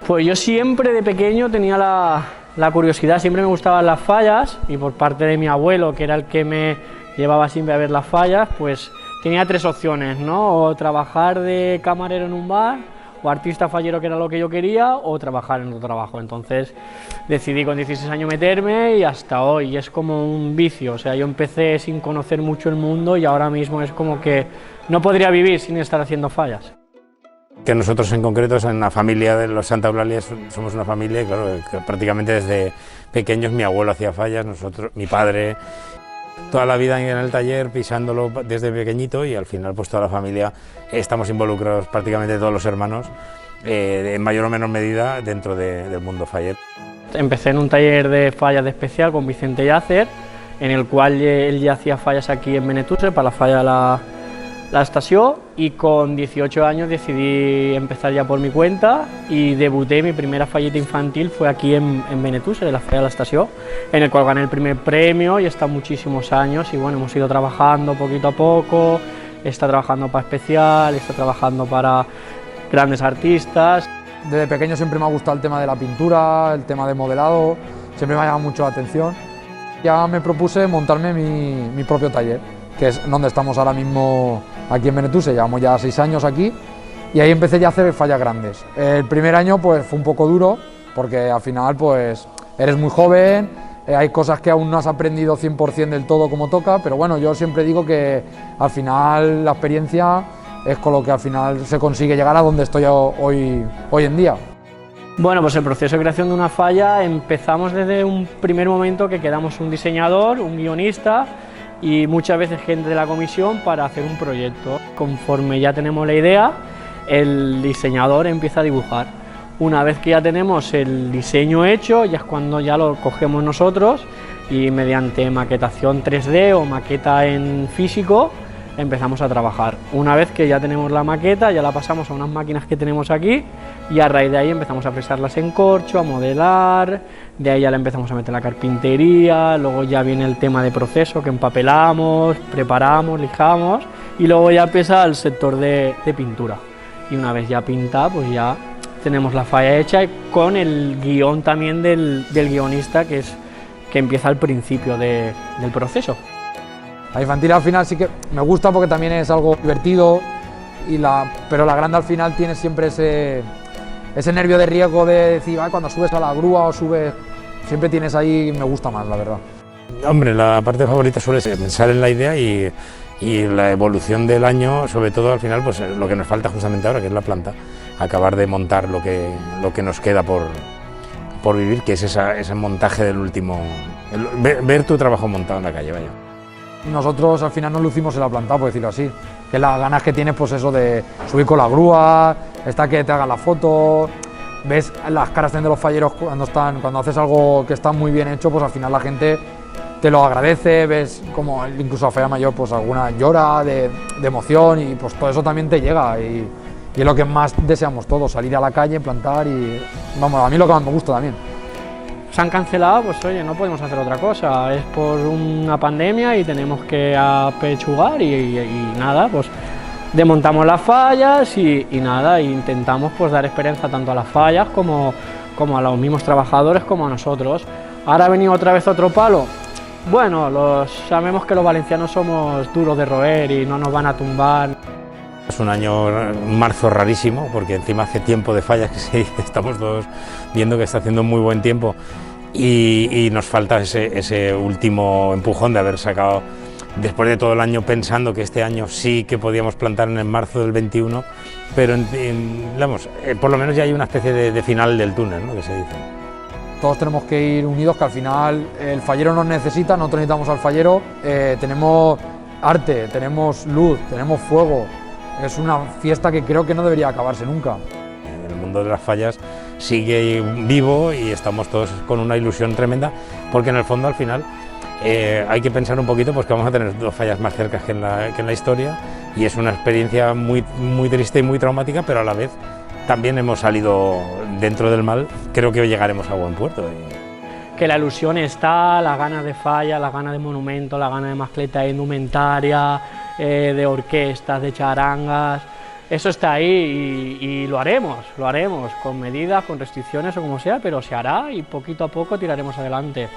Pues yo siempre de pequeño tenía la curiosidad, siempre me gustaban las fallas y por parte de mi abuelo, que era el que me llevaba siempre a ver las fallas, pues tenía tres opciones, ¿no? O trabajar de camarero en un bar, o artista fallero, que era lo que yo quería, o trabajar en otro trabajo. Entonces decidí con 16 años meterme y hasta hoy es como un vicio. O sea, yo empecé sin conocer mucho el mundo y ahora mismo es como que no podría vivir sin estar haciendo fallas. Que nosotros en concreto, en la familia de los Santa Eulalia, somos una familia, claro, que prácticamente desde pequeños mi abuelo hacía fallas, nosotros, mi padre, toda la vida en el taller pisándolo desde pequeñito y al final pues toda la familia estamos involucrados, prácticamente todos los hermanos, en mayor o menor medida dentro del mundo faller. Empecé en un taller de fallas de especial con Vicente Yacer, en el cual él ya hacía fallas aquí en Benetússer para la falla la estació, y con 18 años decidí empezar ya por mi cuenta y debuté. Mi primera fallita infantil fue aquí en Benetússer, en la falla de la estació, en el cual gané el primer premio y está muchísimos años y bueno, hemos ido trabajando poquito a poco, está trabajando para especial, está trabajando para grandes artistas. Desde pequeño siempre me ha gustado el tema de la pintura, el tema de modelado, siempre me ha llamado mucho la atención. Ya me propuse montarme mi propio taller, que es donde estamos ahora mismo aquí en Benetússer. Llevamos ya 6 años aquí y ahí empecé ya a hacer fallas grandes. El primer año pues fue un poco duro porque al final pues eres muy joven, hay cosas que aún no has aprendido 100% del todo como toca, pero bueno, yo siempre digo que al final la experiencia es con lo que al final se consigue llegar a donde estoy hoy en día. Bueno, pues el proceso de creación de una falla empezamos desde un primer momento que quedamos un diseñador, un guionista y muchas veces gente de la comisión para hacer un proyecto. Conforme ya tenemos la idea, el diseñador empieza a dibujar. Una vez que ya tenemos el diseño hecho, ya es cuando ya lo cogemos nosotros y mediante maquetación 3D o maqueta en físico empezamos a trabajar. Una vez que ya tenemos la maqueta, ya la pasamos a unas máquinas que tenemos aquí y a raíz de ahí empezamos a fresarlas en corcho, a modelar, de ahí ya le empezamos a meter la carpintería, luego ya viene el tema de proceso que empapelamos, preparamos, lijamos y luego ya empieza el sector de pintura. Y una vez ya pintada, pues ya tenemos la falla hecha con el guión también del guionista que empieza al principio del proceso. La infantil al final sí que me gusta porque también es algo divertido, pero la grande al final tiene siempre ese nervio de riesgo de decir, cuando subes a la grúa o subes, siempre tienes ahí, me gusta más, la verdad. Hombre, la parte favorita suele ser pensar en la idea y la evolución del año, sobre todo al final, pues lo que nos falta justamente ahora, que es la planta, acabar de montar lo que nos queda por vivir, que es ese montaje del último, ver tu trabajo montado en la calle, vaya. Nosotros al final nos lucimos en la planta, por decirlo así, que las ganas que tienes pues eso de subir con la grúa, que te hagan la foto, ves las caras de los falleros cuando haces algo que está muy bien hecho, pues al final la gente te lo agradece, ves como incluso a falla mayor pues alguna llora de emoción y pues todo eso también te llega y es lo que más deseamos todos, salir a la calle, plantar y vamos, a mí lo que más me gusta también. Se han cancelado, pues oye, no podemos hacer otra cosa, es por una pandemia y tenemos que apechugar y nada, pues desmontamos las fallas y nada, intentamos pues dar esperanza tanto a las fallas como a los mismos trabajadores como a nosotros. Ahora ha venido otra vez otro palo, bueno, sabemos que los valencianos somos duros de roer y no nos van a tumbar. Es un marzo rarísimo, porque encima hace tiempo de fallas que estamos todos viendo que está haciendo muy buen tiempo y nos falta ese último empujón de haber sacado, después de todo el año pensando que este año sí que podíamos plantar en marzo del 21, pero por lo menos ya hay una especie de final del túnel, ¿no?, que se dice. Todos tenemos que ir unidos, que al final el fallero nos necesita, nosotros necesitamos al fallero, tenemos arte, tenemos luz, tenemos fuego. Es una fiesta que creo que no debería acabarse nunca. El mundo de las fallas sigue vivo y estamos todos con una ilusión tremenda, porque en el fondo al final hay que pensar un poquito pues que vamos a tener 2 fallas más cerca que en la historia y es una experiencia muy, muy triste y muy traumática, pero a la vez también hemos salido dentro del mal, creo que hoy llegaremos a buen puerto. Que la ilusión está, las ganas de falla, las ganas de monumento, las ganas de mascleta, de indumentaria. de orquestas, de charangas. Eso está ahí y lo haremos, con medidas, con restricciones o como sea, pero se hará y poquito a poco tiraremos adelante.